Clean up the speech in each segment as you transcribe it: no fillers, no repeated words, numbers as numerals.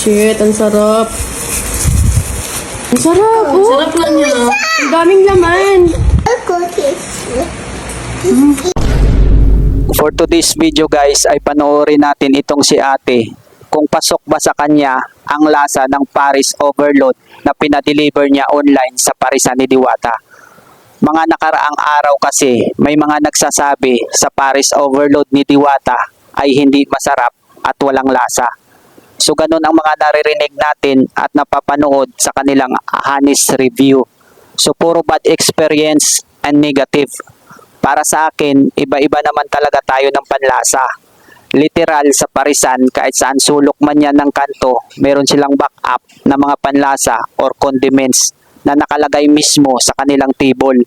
Shit, ang sarap. Ang sarap, oh. Sarap lang niya. Ang daming laman. For today's video guys ay panoorin natin itong si ate kung pasok ba sa kanya ang lasa ng Paris Overload na pinadeliver niya online sa Parisan ni Diwata. Mga nakaraang araw kasi may mga nagsasabi sa Paris Overload ni Diwata ay hindi masarap at walang lasa. So ganun ang mga naririnig natin at napapanood sa kanilang honest review. So puro bad experience and negative. Para sa akin, iba-iba naman talaga tayo ng panlasa. Literal sa Parisan, kahit saan sulok man yan ng kanto, meron silang backup na mga panlasa or condiments na nakalagay mismo sa kanilang table.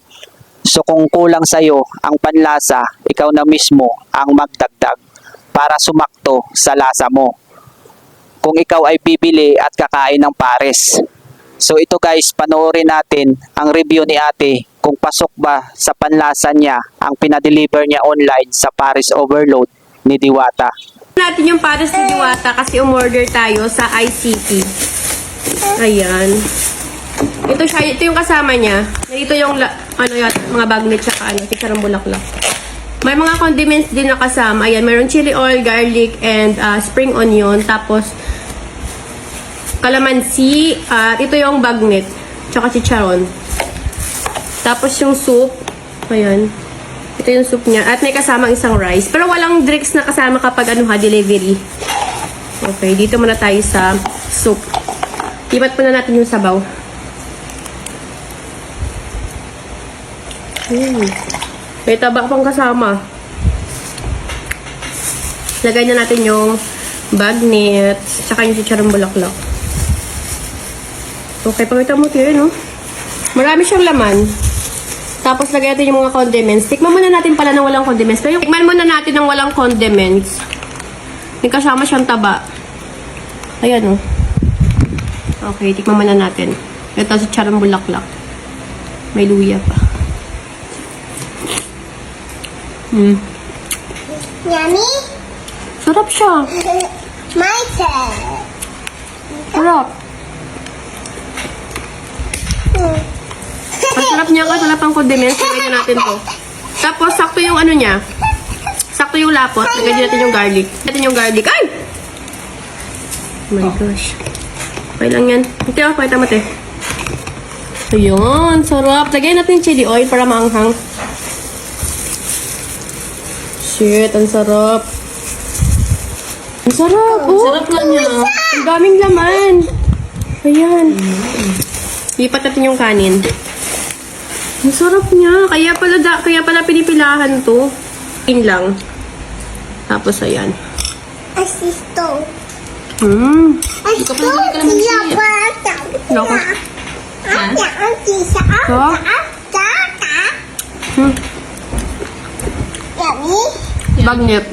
So kung kulang sa'yo ang panlasa, ikaw na mismo ang magdagdag para sumakto sa lasa mo. Kung ikaw ay bibili at kakain ng pares. So ito guys, panoorin natin ang review ni ate kung pasok ba sa panlasa niya ang pinadeliver niya online sa Paris Overload ni Diwata. Natin yung pares ni Diwata kasi umorder tayo sa ICT. Ayan. Ito yung kasama niya. Dito yung mga bagnet tsaka chicharong bulaklak. May mga condiments din na kasama. Ayan, mayroong chili oil, garlic, and spring onion. Tapos kalamansi, at ito yung bagnet, tsaka chicharon. Tapos yung soup, ayan. Ito yung soup niya. At may kasama isang rice. Pero walang drinks na kasama kapag delivery. Okay, dito muna tayo sa soup. Ibat muna natin yung sabaw. May tabak pang kasama. Lagay na natin yung bagnet, tsaka yung chicharong bulaklak. Okay, pakita mo tayo, no? Marami siyang laman. Tapos, lagay natin yung mga condiments. Tikman muna natin pala ng walang condiments. Pero tikman muna natin ng walang condiments. May kasama siyang taba. Ayan, oh. Okay, tikman muna natin. Ito si charang bulaklak. May luya pa. Yummy? Sarap siya. My turn. Sarap. Ang sarap niya kasi wala pang condiments. Lagay na natin to. Tapos, sakto yung niya. Sakto yung lapot. Lagay natin yung garlic. Natin yung garlic. Ay! Oh my gosh. Okay lang yan. Okay, pakita mo, te. Ayun, sarap. Lagay natin yung chili oil para maanghang. Shit, ang sarap. Ang sarap. Oh, Sarap lang niya. ang daming laman. Ayan. Lipat natin yung kanin. Ang sarap niya. Kaya pala pinipilahan to. Yun lang. Tapos, ayan. Asisto. Ikaw pa nagkali ka naman siya. Loko. Ha? Yummy? Bagnet.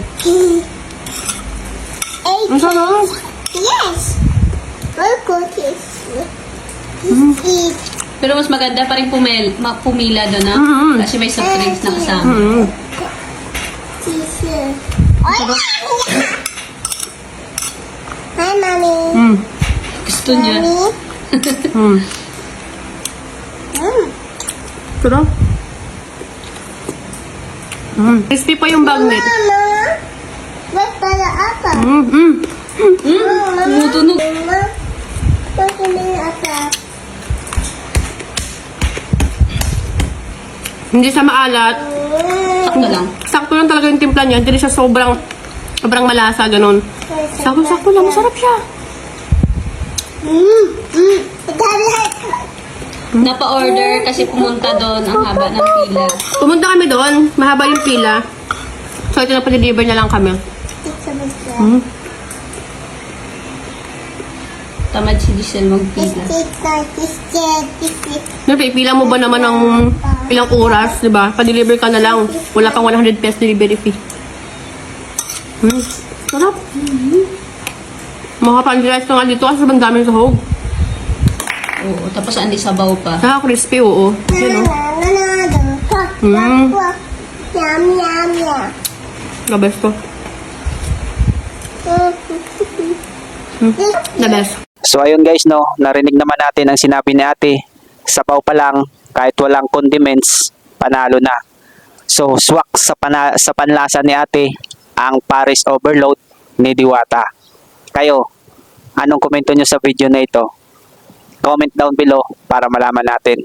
Ang sarap. Yes. We're cookies. Eat. Pero mas maganda pa rin pumila doon, ha? Kasi may soft drinks na kasama. Tissue. Oh, yeah. Hi, Mommy. Gusto niya. Mommy. Sarap. Crispy pa yung bagnet. Mama. Ba't pala apa? Tumutunog. Mama. Ba't pala apa? Hindi siya maalat. Sakto lang. Sakto lang talaga yung timpla niya. Hindi siya sobrang malasa, ganun. Sakto lang. Masarap siya. Napa-order kasi pumunta doon ang haba ng pila. Pumunta kami doon. Mahaba yung pila. So, ito na pa-deliver na lang kami. Tamad si Giselle magpila. Pipila mo ba naman ng ilang oras, di ba? Pa-deliver ka na lang. Wala pang 100 pesos delivery fee. Sarap. Makapag-rice ka nga dito kasi sobrang daming sahog. Oo, tapos andi sabaw pa. Crispy, oo. Yun, oh. Yum, yum, yum. The best to. The best. So ayun guys, no, narinig naman natin ang sinabi ni ate. Sabaw pa lang, kahit walang condiments, panalo na. So swak sa panlasa ni ate ang Paris Overload ni Diwata. Kayo, anong komento nyo sa video na ito? Comment down below para malaman natin.